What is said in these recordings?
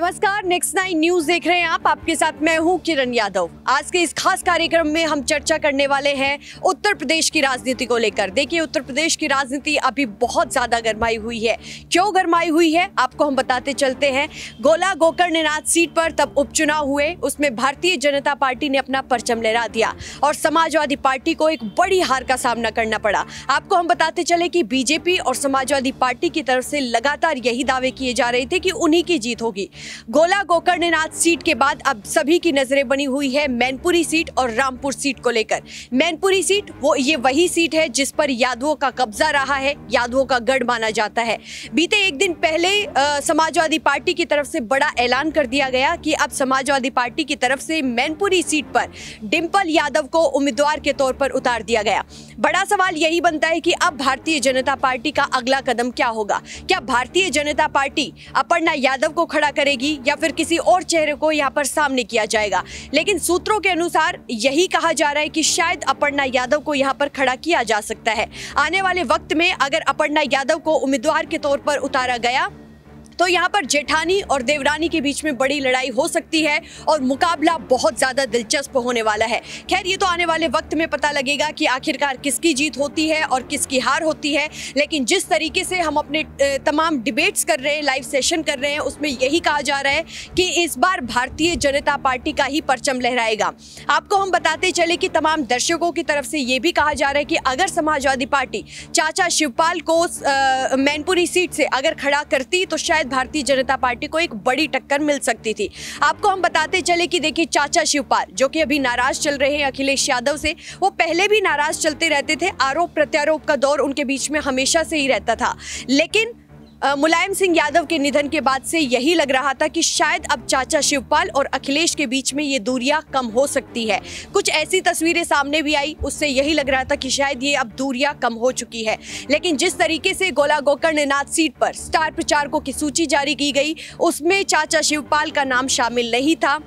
नमस्कार, next 9 news देख रहे हैं आप। आपके साथ मैं हूं किरण यादव। आज के इस खास कार्यक्रम में हम चर्चा करने वाले हैं उत्तर प्रदेश की राजनीति को लेकर। देखिए, उत्तर प्रदेश की राजनीति अभी बहुत ज्यादा गरमाई हुई है। क्यों गरमाई हुई है आपको हम बताते चलते हैं। गोला गोकर्णनाथ सीट पर तब उपचुनाव हुए, उसमें भारतीय जनता पार्टी ने अपना परचम लहरा दिया और समाजवादी पार्टी को एक बड़ी हार का सामना करना पड़ा। आपको हम बताते चले कि बीजेपी और समाजवादी पार्टी की तरफ से लगातार यही दावे किए जा रहे थे कि उन्हीं की जीत होगी। गोला गोकर्णनाथ सीट के बाद अब सभी की नजरें बनी हुई है मैनपुरी सीट और रामपुर सीट को लेकर। मैनपुरी सीट ये वही सीट है जिस पर यादवों का कब्जा रहा है, यादवों का गढ़ माना जाता है। बीते एक दिन पहले समाजवादी पार्टी की तरफ से बड़ा ऐलान कर दिया गया कि अब समाजवादी पार्टी की तरफ से मैनपुरी सीट पर डिंपल यादव को उम्मीदवार के तौर पर उतार दिया गया। बड़ा सवाल यही बनता है कि अब भारतीय जनता पार्टी का अगला कदम क्या होगा। क्या भारतीय जनता पार्टी अपर्णा यादव को खड़ा करेगी या फिर किसी और चेहरे को यहां पर सामने किया जाएगा। लेकिन सूत्रों के अनुसार यही कहा जा रहा है कि शायद अपर्णा यादव को यहां पर खड़ा किया जा सकता है। आने वाले वक्त में अगर अपर्णा यादव को उम्मीदवार के तौर पर उतारा गया तो यहाँ पर जेठानी और देवरानी के बीच में बड़ी लड़ाई हो सकती है और मुकाबला बहुत ज़्यादा दिलचस्प होने वाला है। खैर, ये तो आने वाले वक्त में पता लगेगा कि आखिरकार किसकी जीत होती है और किसकी हार होती है। लेकिन जिस तरीके से हम अपने तमाम डिबेट्स कर रहे हैं, लाइव सेशन कर रहे हैं, उसमें यही कहा जा रहा है कि इस बार भारतीय जनता पार्टी का ही परचम लहराएगा। आपको हम बताते चले कि तमाम दर्शकों की तरफ से ये भी कहा जा रहा है कि अगर समाजवादी पार्टी चाचा शिवपाल को मैनपुरी सीट से अगर खड़ा करती तो शायद भारतीय जनता पार्टी को एक बड़ी टक्कर मिल सकती थी। आपको हम बताते चले कि देखिए, चाचा शिवपाल जो कि अभी नाराज चल रहे हैं अखिलेश यादव से, वो पहले भी नाराज चलते रहते थे। आरोप प्रत्यारोप का दौर उनके बीच में हमेशा से ही रहता था। लेकिन मुलायम सिंह यादव के निधन के बाद से यही लग रहा था कि शायद अब चाचा शिवपाल और अखिलेश के बीच में ये दूरियां कम हो सकती है। कुछ ऐसी तस्वीरें सामने भी आई, उससे यही लग रहा था कि शायद ये अब दूरियां कम हो चुकी है। लेकिन जिस तरीके से गोला गोकर्णनाथ सीट पर स्टार प्रचारकों की सूची जारी की गई, उसमें चाचा शिवपाल का नाम शामिल नहीं था।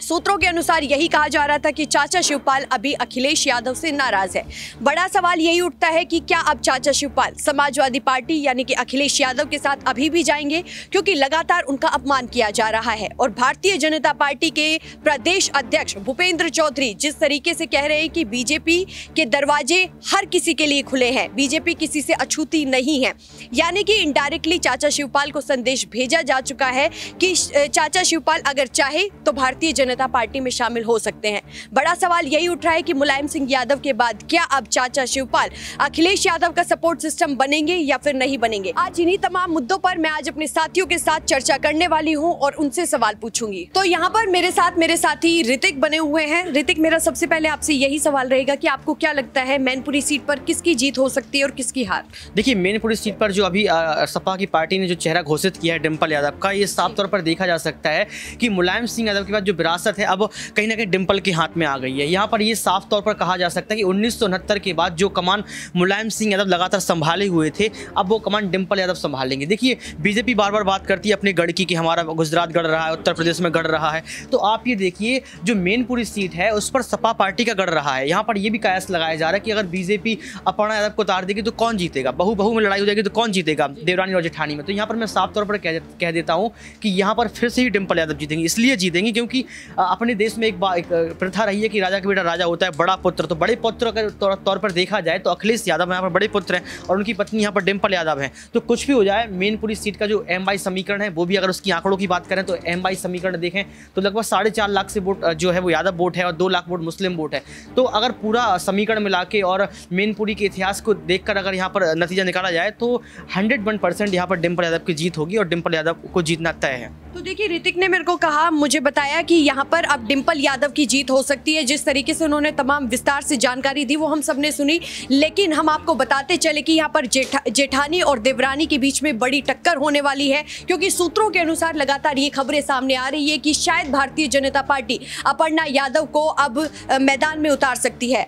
सूत्रों के अनुसार यही कहा जा रहा था कि चाचा शिवपाल अभी अखिलेश यादव से नाराज है। बड़ा सवाल यही उठता है कि क्या अब चाचा शिवपाल समाजवादी पार्टी यानी कि अखिलेश यादव के साथ अभी भी जाएंगे, क्योंकि लगातार उनका अपमान किया जा रहा है। और भारतीय जनता पार्टी के प्रदेश अध्यक्ष भूपेंद्र चौधरी जिस तरीके से कह रहे हैं कि बीजेपी के दरवाजे हर किसी के लिए खुले हैं, बीजेपी किसी से अछूती नहीं है, यानी कि इनडायरेक्टली चाचा शिवपाल को संदेश भेजा जा चुका है कि चाचा शिवपाल अगर चाहे तो भारतीय जनता पार्टी में शामिल हो सकते हैं। बड़ा सवाल यही उठ रहा है कि मुलायम सिंह यादव के बाद क्या अब चाचा शिवपाल अखिलेश यादव का सपोर्ट सिस्टम बनेंगे या फिर नहीं बनेंगे। आज इन्हीं तमाम मुद्दों पर मैं आज अपने साथियों के साथ चर्चा करने वाली हूं और उनसे सवाल पूछूंगी। तो यहाँ पर मेरे साथ मेरे साथी ऋतिक बने हुए हैं। ऋतिक, मेरा सबसे पहले आपसे यही सवाल रहेगा कि आपको क्या लगता है मैनपुरी सीट पर किसकी जीत हो सकती है और किसकी हार। देखिए, मैनपुरी सीट पर जो अभी सपा की पार्टी ने जो चेहरा घोषित किया है डिंपल यादव का, ये साफ तौर पर देखा जा सकता है कि मुलायम सिंह यादव के बाद जो विरासत है अब कहीं ना कहीं डिंपल के हाथ में आ गई है। यहाँ पर ये साफ तौर पर कहा जा सकता है कि 1969 के बाद जो कमान मुलायम सिंह यादव लगातार संभाले हुए थे, अब वो कमान डिंपल यादव संभालेंगे। देखिए, बीजेपी बार बार बात करती है अपने गढ़ की कि हमारा गुजरात गढ़ रहा है, उत्तर प्रदेश में गढ़ रहा है। तो आप ये देखिए, जो मैनपुरी सीट है उस पर सपा पार्टी का गढ़ रहा है। यहाँ पर यह भी कयास लगाया जा रहा है कि अगर बीजेपी अपर्णा यादव को उतार देगी तो कौन जीतेगा, बहू में लड़ाई हो जाएगी तो कौन जीतेगा, देवरानी और जेठानी में। तो यहाँ पर मैं साफ तौर पर कह देता हूँ कि यहाँ पर फिर से ही डिंपल यादव जीतेंगे। इसलिए जीतेंगे क्योंकि अपने देश में एक प्रथा रही है कि राजा का बेटा राजा होता है, बड़ा पुत्र। तो बड़े पुत्र के तौर पर देखा जाए तो अखिलेश यादव यहाँ पर बड़े पुत्र हैं और उनकी पत्नी यहाँ पर डिंपल यादव हैं। तो कुछ भी हो जाए, मैनपुरी सीट का जो एम/बाई समीकरण है वो भी अगर उसकी आंकड़ों की बात करें तो एम/बाई समीकरण देखें तो लगभग 4.5 लाख से वोट जो है वो यादव वोट है और 2 लाख वोट मुस्लिम वोट है। तो अगर पूरा समीकरण मिला के और मैनपुरी के इतिहास को देखकर अगर यहाँ पर नतीजा निकाला जाए तो 101% यहाँ पर डिंपल यादव की जीत होगी और डिंपल यादव को जीतना तय है। तो देखिए, ऋतिक ने मेरे को कहा, मुझे बताया कि यहाँ पर अब डिंपल यादव की जीत हो सकती है। जिस तरीके से उन्होंने तमाम विस्तार से जानकारी दी वो हम सब ने सुनी। लेकिन हम आपको बताते चले कि यहाँ पर जेठानी और देवरानी के बीच में बड़ी टक्कर होने वाली है, क्योंकि सूत्रों के अनुसार लगातार ये खबरें सामने आ रही है कि शायद भारतीय जनता पार्टी अपर्णा यादव को अब मैदान में उतार सकती है।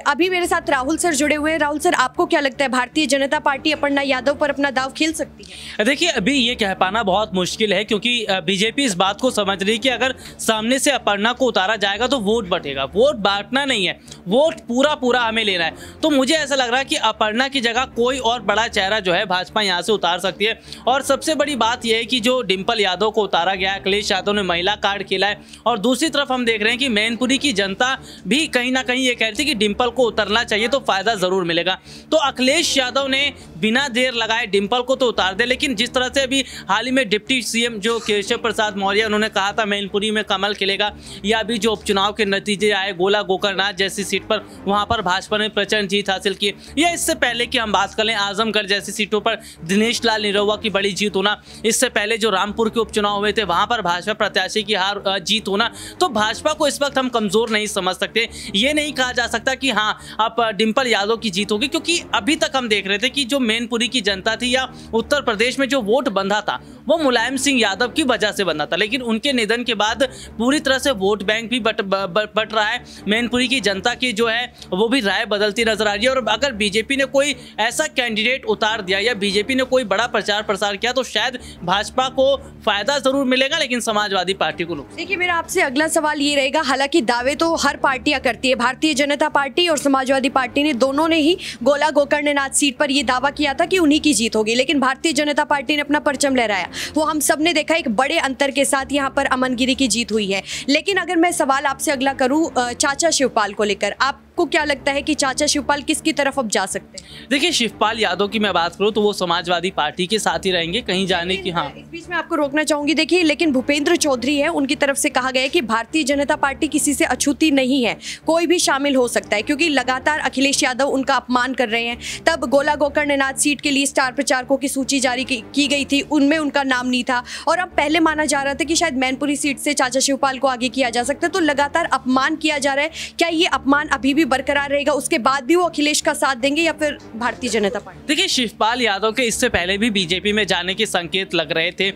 अभी मेरे साथ राहुल सर जुड़े हुए हैं। राहुल सर, आपको क्या लगता है भारतीय जनता पार्टी अपर्णा यादव पर अपना दाव खेल सकती है? देखिए, अभी ये कह पाना बहुत मुश्किल है क्योंकि बीजेपी इस बात को समझ रही है कि अगर सामने से अपर्णा को उतारा जाएगा तो वोट बटेगा। वोट बांटना नहीं है, वोट पूरा हमें लेना है। तो मुझे ऐसा लग रहा है कि अपर्णा की जगह कोई और बड़ा चेहरा जो है भाजपा यहाँ से उतार सकती है। और सबसे बड़ी बात यह है कि जो डिंपल यादव को उतारा गया है, अखिलेश यादव ने महिला कार्ड खेला है, और दूसरी तरफ हम देख रहे हैं कि मैनपुरी की जनता भी कहीं ना कहीं ये कह रही थी कि डिंपल को उतरना चाहिए तो फायदा जरूर मिलेगा। तो अखिलेश यादव ने बिना देर लगाए डिंपल को तो उतार दे, लेकिन जिस तरह से अभी हाल ही में डिप्टी सीएम जो केशव प्रसाद मौर्य उन्होंने कहा था मैनपुरी में कमल खिलेगा, या अभी जो उपचुनाव के नतीजे आए गोला गोकरनाथ जैसी सीट पर, वहां पर भाजपा ने प्रचंड जीत हासिल की, या इससे पहले कि हम बात कर लें आजमगढ़ जैसी सीटों पर दिनेश लाल निरहुआ की बड़ी जीत होना, इससे पहले जो रामपुर के उपचुनाव हुए थे वहां पर भाजपा प्रत्याशी की जीत होना। तो भाजपा को इस वक्त हम कमजोर नहीं समझ सकते। ये नहीं कहा जा सकता कि हाँ अब डिंपल यादव की जीत होगी, क्योंकि अभी तक हम देख रहे थे कि जो मैनपुरी की जनता थी या उत्तर प्रदेश में जो वोट बंधा था वो मुलायम सिंह यादव की वजह से बंधा था, लेकिन उनके निधन के बाद पूरी तरह से वोट बैंक भी बट रहा है। मैनपुरी की जनता की जो है वो भी राय बदलती नजर आ रही है। और अगर बीजेपी ने कोई ऐसा कैंडिडेट उतार दिया या बीजेपी ने कोई बड़ा प्रचार प्रसार किया तो शायद भाजपा को फायदा जरूर मिलेगा, लेकिन समाजवादी पार्टी को नुकसान। देखिए मेरा आपसे अगला सवाल ये रहेगा, हालांकि दावे तो हर पार्टियां करती है, भारतीय जनता पार्टी और समाजवादी पार्टी ने दोनों ने ही गोला गोकर्णनाथ सीट पर यह दावा किया था कि उन्हीं की जीत होगी, लेकिन भारतीय जनता पार्टी ने अपना परचम लहराया। वो हम सब ने देखा एक बड़े अंतर के साथ यहाँ पर अमन गिरी की जीत हुई है। लेकिन अगर मैं सवाल आपसे अगला करूँ चाचा शिवपाल को लेकर, आपको क्या लगता है कि चाचा शिवपाल किसकी तरफ अब जा सकते हैं? देखिए शिवपाल यादव की मैं बात करूं तो वो समाजवादी पार्टी के साथ ही रहेंगे, कहीं जाने की। हाँ, इस बीच में आपको रोकना चाहूंगी, देखिए लेकिन भूपेंद्र चौधरी है, उनकी तरफ से कहा गया है कि भारतीय जनता पार्टी किसी से अछूती नहीं है, कोई भी शामिल हो सकता है, क्योंकि लगातार अखिलेश यादव उनका अपमान कर रहे हैं। तब गोला गोकर्णनाथ सीट के लिए स्टार प्रचारकों की सूची जारी की गई थी, उनमें उनका नाम नहीं था, और अब पहले माना जा रहा था कि शायद मैनपुरी सीट से चाचा शिवपाल को आगे किया जा सकता है। तो लगातार अपमान किया जा रहा है, क्या ये अपमान अभी भी बरकरार रहेगा? उसके बाद भी वो अखिलेश का साथ देंगे या फिर भारतीय जनता पार्टी? देखिए शिवपाल यादव के इससे पहले भी बीजेपी में जाने के संकेत लग रहे थे,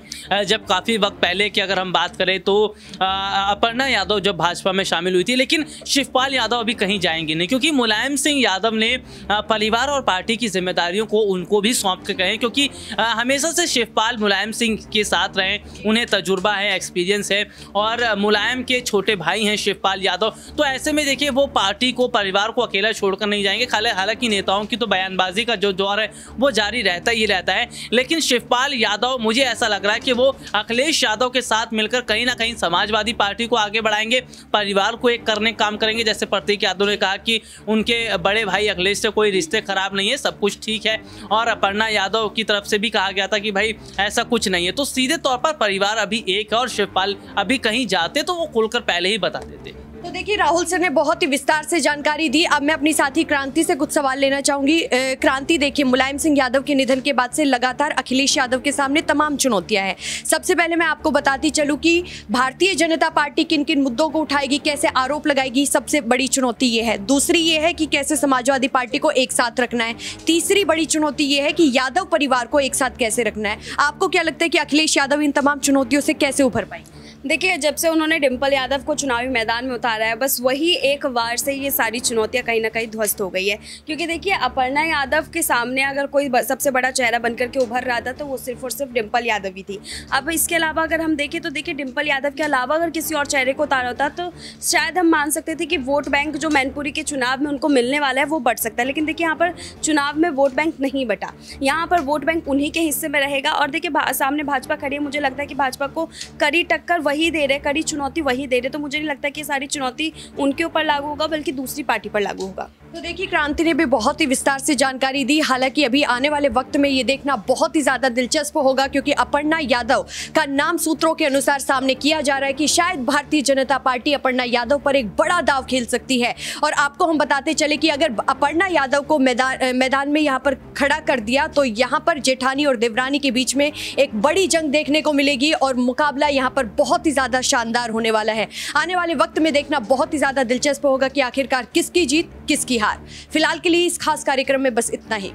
जब काफ़ी वक्त पहले की अगर हम बात करें तो अपर्णा यादव जब भाजपा में शामिल हुई थी, लेकिन शिवपाल यादव अभी कहीं जाएंगे नहीं, क्योंकि मुलायम सिंह यादव ने परिवार और पार्टी की जिम्मेदारियों को उनको भी सौंप के कहे, क्योंकि हमेशा से शिवपाल मुलायम सिंह के साथ रहे, उन्हें तजुर्बा है, एक्सपीरियंस है, और मुलायम के छोटे भाई हैं शिवपाल यादव। तो ऐसे में देखिए वो पार्टी को, परिवार को अकेला छोड़कर नहीं जाएंगे। हालांकि नेताओं की तो बयानबाजी का जो दौर है वो जारी रहता ही रहता है, लेकिन शिवपाल यादव मुझे ऐसा लग रहा है कि वो अखिलेश यादव के साथ मिलकर कहीं ना कहीं समाजवादी पार्टी को आगे बढ़ाएंगे, परिवार को एक करने काम करेंगे। जैसे प्रतीक यादव ने कहा कि उनके बड़े भाई अखिलेश से कोई रिश्ते खराब नहीं है, सब कुछ ठीक है, और अपर्णा यादव की तरफ से भी कहा गया था कि भाई ऐसा कुछ नहीं है। तो सीधे तौर पर परिवार अभी एक है, और शिवपाल अभी कहीं जाते तो वो खुलकर पहले ही बता देते। तो देखिए राहुल सर ने बहुत ही विस्तार से जानकारी दी। अब मैं अपनी साथी क्रांति से कुछ सवाल लेना चाहूंगी। क्रांति, देखिए मुलायम सिंह यादव के निधन के बाद से लगातार अखिलेश यादव के सामने तमाम चुनौतियां हैं। सबसे पहले मैं आपको बताती चलूं कि भारतीय जनता पार्टी किन किन मुद्दों को उठाएगी, कैसे आरोप लगाएगी, सबसे बड़ी चुनौती ये है। दूसरी ये है कि कैसे समाजवादी पार्टी को एक साथ रखना है। तीसरी बड़ी चुनौती ये है कि यादव परिवार को एक साथ कैसे रखना है। आपको क्या लगता है कि अखिलेश यादव इन तमाम चुनौतियों से कैसे उभर पाएंगे? देखिए जब से उन्होंने डिंपल यादव को चुनावी मैदान में उतारा है, बस वही एक वार से ये सारी चुनौतियां कहीं ना कहीं ध्वस्त हो गई है। क्योंकि देखिए अपर्णा यादव के सामने अगर कोई सबसे बड़ा चेहरा बनकर के उभर रहा था तो वो सिर्फ और सिर्फ डिंपल यादव ही थी। अब इसके अलावा अगर हम देखें तो देखिए डिंपल यादव के अलावा अगर किसी और चेहरे को उतारा होता तो शायद हम मान सकते थे कि वोट बैंक जो मैनपुरी के चुनाव में उनको मिलने वाला है वो बढ़ सकता है। लेकिन देखिए यहाँ पर चुनाव में वोट बैंक नहीं बटा, यहाँ पर वोट बैंक उन्हीं के हिस्से में रहेगा। और देखिए सामने भाजपा खड़ी है, मुझे लगता है कि भाजपा को कड़ी टक्कर वही दे रहे, कड़ी चुनौती वही दे रहे, तो मुझे नहीं लगता कि सारी चुनौती उनके ऊपर लागू होगा बल्कि दूसरी पार्टी पर लागू होगा। तो देखिए क्रांति ने भी बहुत ही विस्तार से जानकारी दी। हालांकि अभी आने वाले वक्त में ये देखना बहुत ही ज्यादा दिलचस्प होगा, क्योंकि अपर्णा यादव का नाम सूत्रों के अनुसार सामने किया जा रहा है कि शायद भारतीय जनता पार्टी अपर्णा यादव पर एक बड़ा दाव खेल सकती है। और आपको हम बताते चले कि अगर अपर्णा यादव को मैदान में यहाँ पर खड़ा कर दिया तो यहाँ पर जेठानी और देवरानी के बीच में एक बड़ी जंग देखने को मिलेगी, और मुकाबला यहाँ पर बहुत ही ज्यादा शानदार होने वाला है। आने वाले वक्त में देखना बहुत ही ज्यादा दिलचस्प होगा कि आखिरकार किसकी जीत किसकी हार। फिलहाल के लिए इस खास कार्यक्रम में बस इतना ही।